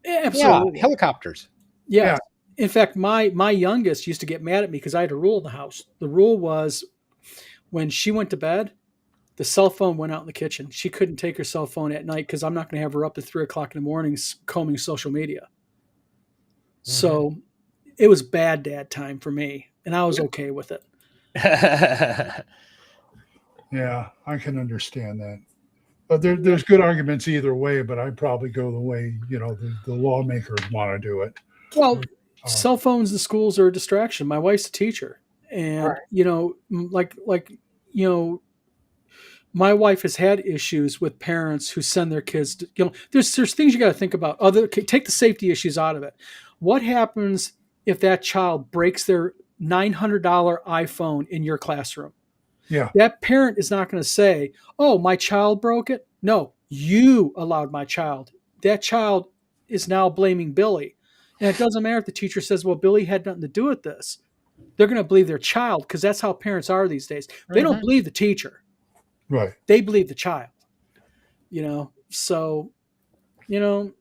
A: absolutely.
B: Yeah, helicopters.
A: Yeah.
D: Yeah.
A: In fact, my youngest used to get mad at me because I had a rule in the house. The rule was, when she went to bed, the cell phone went out in the kitchen. She couldn't take her cell phone at night because I'm not going to have her up at 3 o'clock in the morning combing social media. So it was bad dad time for me, and I was okay with it.
D: Yeah, I can understand that. But there's good arguments either way, but I'd probably go the way, the lawmakers want to do it.
A: Well, cell phones in schools are a distraction. My wife's a teacher, and my wife has had issues with parents who send their kids to, there's things you got to think about. Take the safety issues out of it. What happens if that child breaks their $900 iPhone in your classroom?
D: Yeah.
A: That parent is not going to say, oh, my child broke it. No, you allowed my child. That child is now blaming Billy. And it doesn't matter if the teacher says, well, Billy had nothing to do with this. They're going to believe their child, because that's how parents are these days. They don't believe the teacher.
D: Right.
A: They believe the child. So, it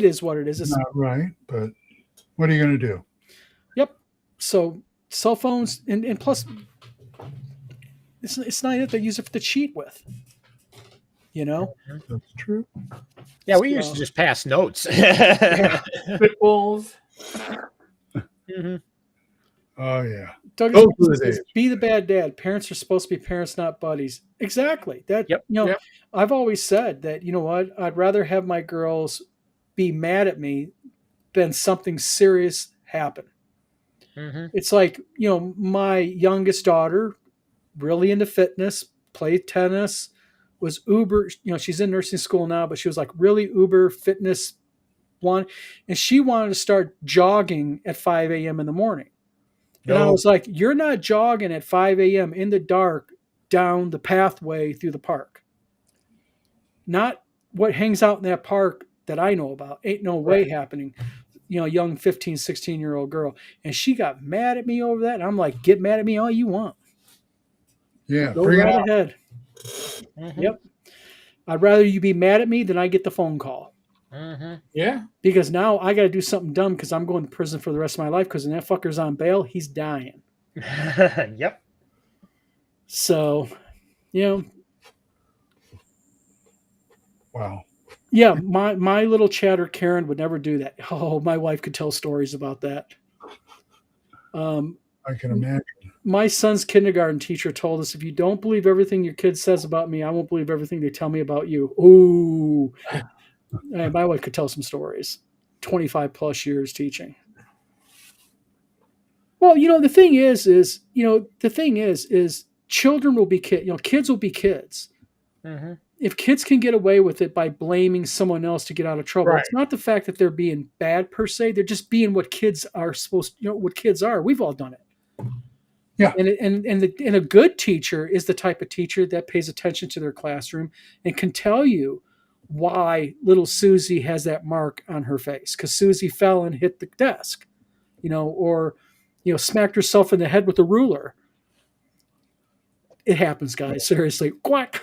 A: is what it is. It's
D: not right, but what are you going to do?
A: Yep. So cell phones, and plus, it's not it. They use it to cheat with.
D: That's true.
B: Yeah, we used to just pass notes.
C: Spitballs.
D: Oh yeah.
A: Doug
D: Those were the days.
A: be the bad dad. Parents are supposed to be parents, not buddies. Exactly. That.
B: Yep.
A: I've always said that. You know what? I'd rather have my girls be mad at me than something serious happen. It's like, my youngest daughter, really into fitness, played tennis, was uber, she's in nursing school now, but she was like really uber fitness one. And she wanted to start jogging at 5 a.m. in the morning. And I was like, you're not jogging at 5 a.m. in the dark down the pathway through the park. Not what hangs out in that park that I know about. Ain't no way happening. Young 15, 16-year-old girl. And she got mad at me over that. And I'm like, get mad at me all you want.
D: Yeah.
A: Go
D: Bring it
A: right
D: on.
A: ahead. Yep. I'd rather you be mad at me than I get the phone call.
C: Yeah.
A: Because now I got to do something dumb because I'm going to prison for the rest of my life, because when that fucker's on bail, he's dying.
B: Yep.
A: So,
D: Wow.
A: yeah, my little chatter Karen would never do that. Oh, my wife could tell stories about that.
D: I can imagine.
A: My son's kindergarten teacher told us, if you don't believe everything your kid says about me, I won't believe everything they tell me about you. Ooh. And my wife could tell some stories. 25 plus years teaching. Well, the thing is children will be kids. Kids will be kids. If kids can get away with it by blaming someone else to get out of trouble, it's not the fact that they're being bad per se. They're just being what kids are supposed to, what kids are. We've all done it.
D: Yeah.
A: And a good teacher is the type of teacher that pays attention to their classroom and can tell you why little Susie has that mark on her face, because Susie fell and hit the desk, or smacked herself in the head with a ruler. It happens, guys. Seriously, quack.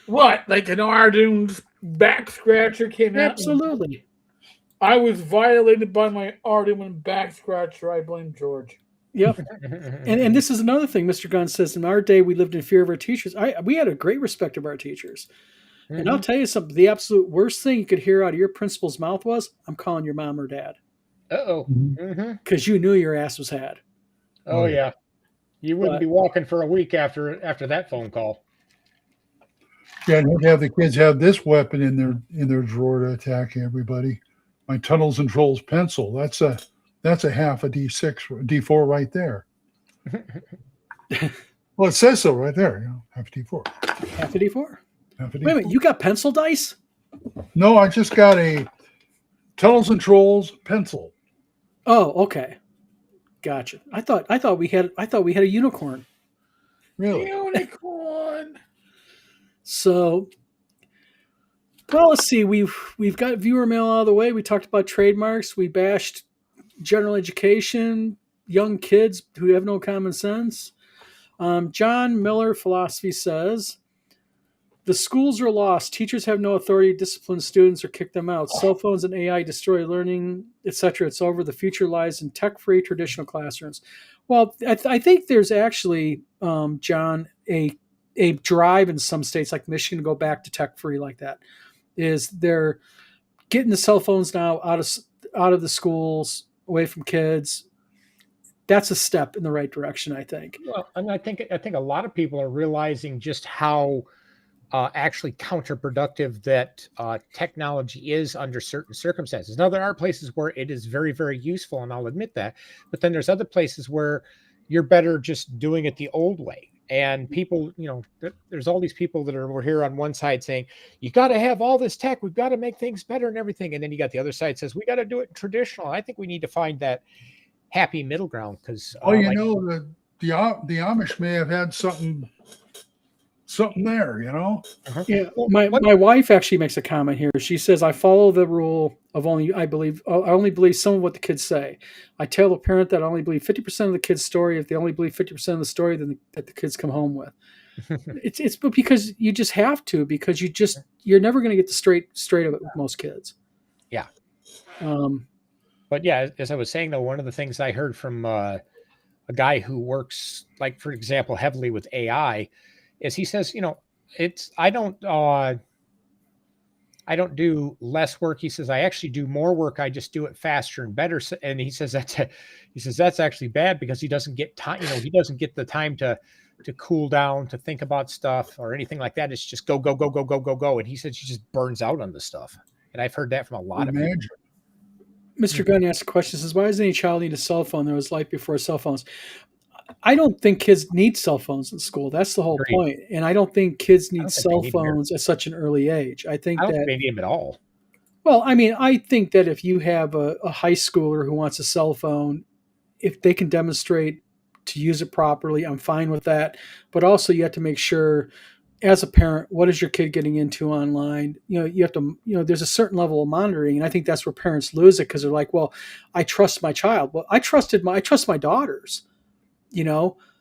C: What? Like an Arduin's back scratcher came out?
A: Absolutely.
C: I was violated by my Arduin back scratcher. I blame George.
A: Yep. And this is another thing Mr. Gunn says. In our day, we lived in fear of our teachers. We had a great respect of our teachers. And I'll tell you something. The absolute worst thing you could hear out of your principal's mouth was, "I'm calling your mom or dad."
B: Uh-oh.
A: Because you knew your ass was had.
B: Oh, yeah. You wouldn't be walking for a week after that phone call.
D: Yeah, and have the kids have this weapon in their drawer to attack everybody. My Tunnels and Trolls pencil. That's a half a D6, D4 right there. Well, it says so right there. Half a D4.
A: Half a D4.
D: Half a D4.
A: Wait a minute, you got pencil dice?
D: No, I just got a Tunnels and Trolls pencil.
A: Oh, okay. Gotcha. I thought we had a unicorn.
D: Really?
C: Unicorn.
A: So, well, let's see. We've got viewer mail out of the way. We talked about trademarks. We bashed general education, young kids who have no common sense. John Miller Philosophy says, the schools are lost. Teachers have no authority to discipline students or kick them out. Cell phones and AI destroy learning, etc. It's over. The future lies in tech-free traditional classrooms. Well, I think there's actually, John, a drive in some states like Michigan to go back to tech-free like that. Is they're getting the cell phones now out of the schools, away from kids. That's a step in the right direction, I think.
B: Well, and I think a lot of people are realizing just how actually counterproductive that technology is under certain circumstances. Now, there are places where it is very, very useful, and I'll admit that. But then there's other places where you're better just doing it the old way. And people, there's all these people that are here on one side saying, you got to have all this tech. We've got to make things better and everything. And then you got the other side says, we got to do it traditional. I think we need to find that happy middle ground because
D: the Amish may have had something there,
A: Yeah, my wife actually makes a comment here. She says, I follow the rule of I only believe some of what the kids say. I tell the parent that I only believe 50% of the kid's story. If they only believe 50% of the story, then that the kids come home with. It's because you just have to, because you're never going to get the straight of it with most kids.
B: Yeah. But yeah, as I was saying though, one of the things I heard from a guy who works, like for example, heavily with AI, is he says, I don't do less work. He says, I actually do more work. I just do it faster and better. And he says that's actually bad because he doesn't get time. He doesn't get the time to cool down, to think about stuff or anything like that. It's just go, go, go, go, go, go, go. And he says he just burns out on this stuff. And I've heard that from a lot of people.
A: Mr. Gunn asked a question. Says, why does any child need a cell phone? There was life before cell phones. I don't think kids need cell phones in school. That's the whole point. And I don't think kids need cell phones at such an early age. I don't think
B: they need them at all.
A: Well, I mean, I think that if you have a high schooler who wants a cell phone, if they can demonstrate to use it properly, I'm fine with that. But also you have to make sure, as a parent, what is your kid getting into online? You have to, there's a certain level of monitoring. And I think that's where parents lose it because they're like, well, I trust my child. Well, I trust my daughters. All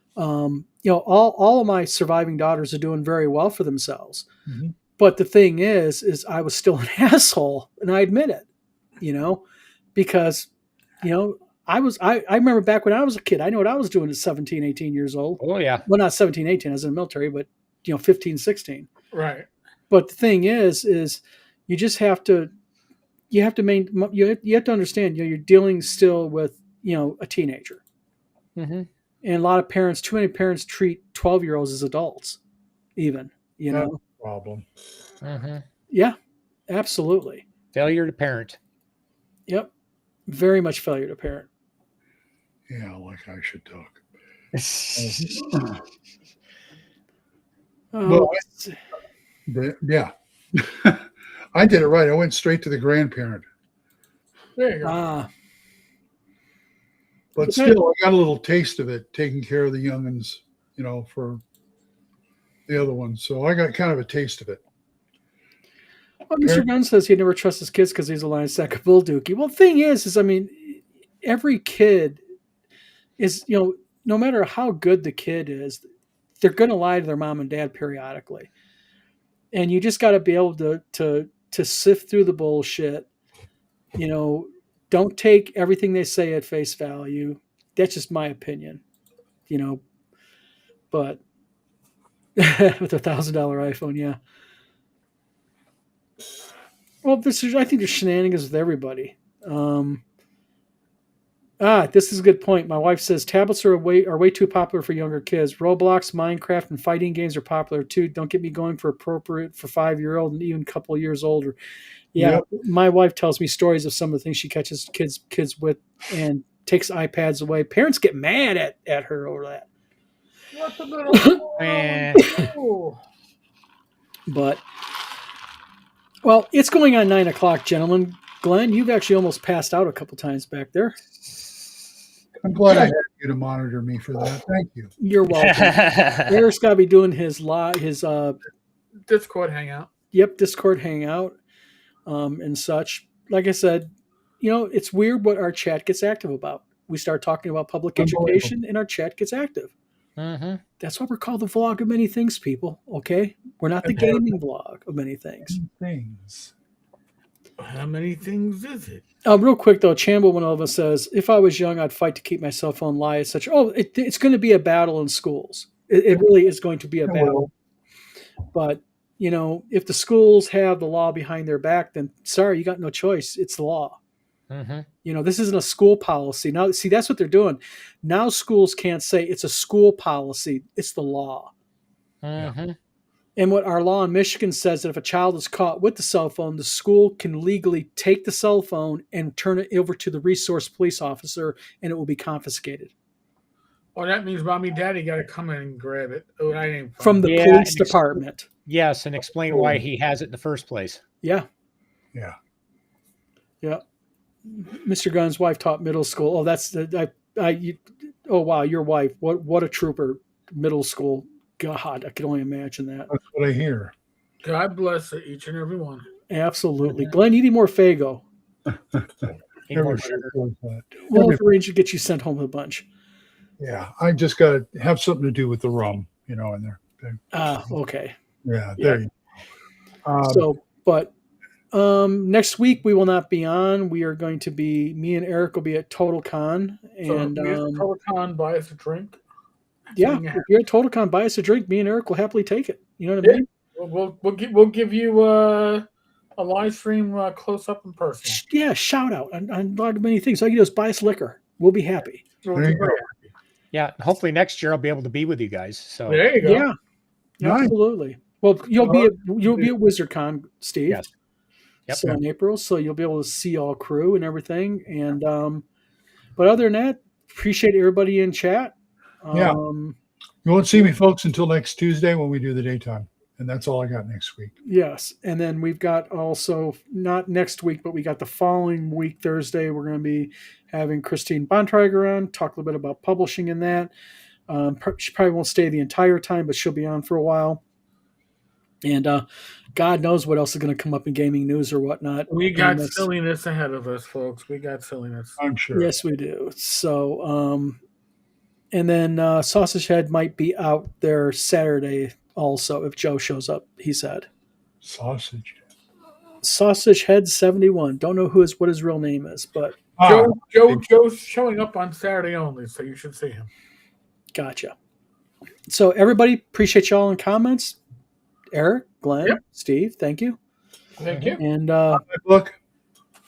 A: of my surviving daughters are doing very well for themselves. Mm-hmm. But the thing is I was still an asshole, and I admit it, because, I remember back when I was a kid, I know what I was doing at 17, 18 years old.
B: Oh yeah.
A: Well, not 17, 18, I was in the military, but 15, 16.
C: Right.
A: But the thing is you just have to, you have to understand, you're dealing still with, a teenager.
B: Mm-hmm.
A: And a lot of parents, too many parents treat 12-year-olds as adults, even,
D: That's a problem.
B: Mm-hmm.
A: Yeah, absolutely.
B: Failure to parent.
A: Yep. Very much failure to parent.
D: Yeah, like I should talk. Yeah. I did it right. I went straight to the grandparent.
C: There you go.
D: But still, I got a little taste of it, taking care of the youngins, for the other ones. So I got kind of a taste of it.
A: Well, Mr. Gunn says he'd never trust his kids because he's a lying sack of bull dookie. Well, the thing is I mean, every kid is, no matter how good the kid is, they're going to lie to their mom and dad periodically. And you just got to be able to sift through the bullshit. Don't take everything they say at face value. That's just my opinion, but with $1,000 iPhone, yeah. Well, I think there's shenanigans with everybody. This is a good point. My wife says tablets are way too popular for younger kids. Roblox, Minecraft, and fighting games are popular too. Don't get me going for appropriate for 5-year-old and even a couple of years older. Yeah, yep. My wife tells me stories of some of the things she catches kids with and takes iPads away. Parents get mad at her over that.
C: What the little
A: But, well, it's going on 9 o'clock, gentlemen. Glenn, you've actually almost passed out a couple times back there.
D: I'm glad I had you to monitor me for that. Thank you.
A: You're welcome. Eric's got to be doing his
C: Discord hangout.
A: Yep, Discord hangout, and such. Like I said, it's weird what our chat gets active about. We start talking about public education, and our chat gets active.
B: Mm-hmm.
A: That's why we're called the vlog of many things, people. Okay, we're not the gaming vlog of many things.
C: How many things is it?
A: Real quick though, Chambo Winova says, "If I was young, I'd fight to keep my cell phone lie." It's going to be a battle in schools. It really is going to be a battle. But if the schools have the law behind their back, then sorry, you got no choice. It's the law.
B: Mm-hmm.
A: This isn't a school policy. Now, see, that's what they're doing. Now schools can't say it's a school policy. It's the law.
B: Mm-hmm.
A: And what our law in Michigan says that if a child is caught with the cell phone, the school can legally take the cell phone and turn it over to the resource police officer, and it will be confiscated.
C: Oh, that means mommy, daddy got to come in and grab it. Oh, that ain't fun.
A: From the police department.
B: Yes, and explain why he has it in the first place.
A: Yeah.
D: Yeah.
A: Yeah. Mr. Gunn's wife taught middle school. Oh, that's oh wow, your wife. What a trooper. Middle school. God, I can only imagine that.
D: That's what I hear.
C: God bless each and every one.
A: Absolutely. Glenn, you need more Faygo. We'll arrange to get you sent home with a bunch.
D: Yeah, I just got to have something to do with the rum, in there.
A: Okay.
D: Yeah, there you
A: go. Next week we will not be on. We are going to be, me and Eric will be at Total Con. And
C: Total Con, buy us a drink.
A: Yeah, if you're at Total Con, buy us a drink. Me and Eric will happily take it. You know what I mean?
C: We'll give you a live stream close up in person.
A: Yeah, shout out on a lot of many things. All you do is buy us liquor. We'll be happy.
B: Yeah, hopefully next year I'll be able to be with you guys. So
C: there you go.
A: Yeah, nice. Absolutely. Well, you'll be at WizardCon, Steve.
B: Yes. Yep.
A: So in April, so you'll be able to see all crew and everything. And but other than that, appreciate everybody in chat.
D: Yeah. You won't see me, folks, until next Tuesday when we do the daytime. And that's all I got next week.
A: Yes. And then we've got also, not next week, but we got the following week, Thursday, we're going to be having Christine Bontrager on, talk a little bit about publishing in that. She probably won't stay the entire time, but she'll be on for a while. And God knows what else is going to come up in gaming news or whatnot.
C: We got silliness ahead of us, folks. We got silliness.
D: I'm sure.
A: Yes, we do. So, and then Sausage Head might be out there Saturday also if Joe shows up, he said.
D: Sausage
A: Head 71. Don't know what his real name is, but
C: Joe's showing up on Saturday only, so you should see him.
A: Gotcha. So everybody, appreciate y'all in comments. Eric, Glenn, Steve, thank you.
C: Thank you.
A: And
D: look.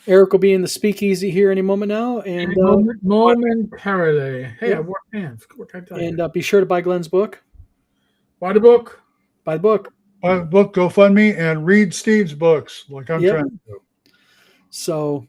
A: Eric will be in the speakeasy here any moment now. And
C: momentarily. Hey, I wore pants. What can I tell you?
A: And be sure to buy Glenn's book.
C: Buy the book.
A: Buy the book.
D: Buy the book, GoFundMe, and read Steve's books like I'm trying to do.
A: So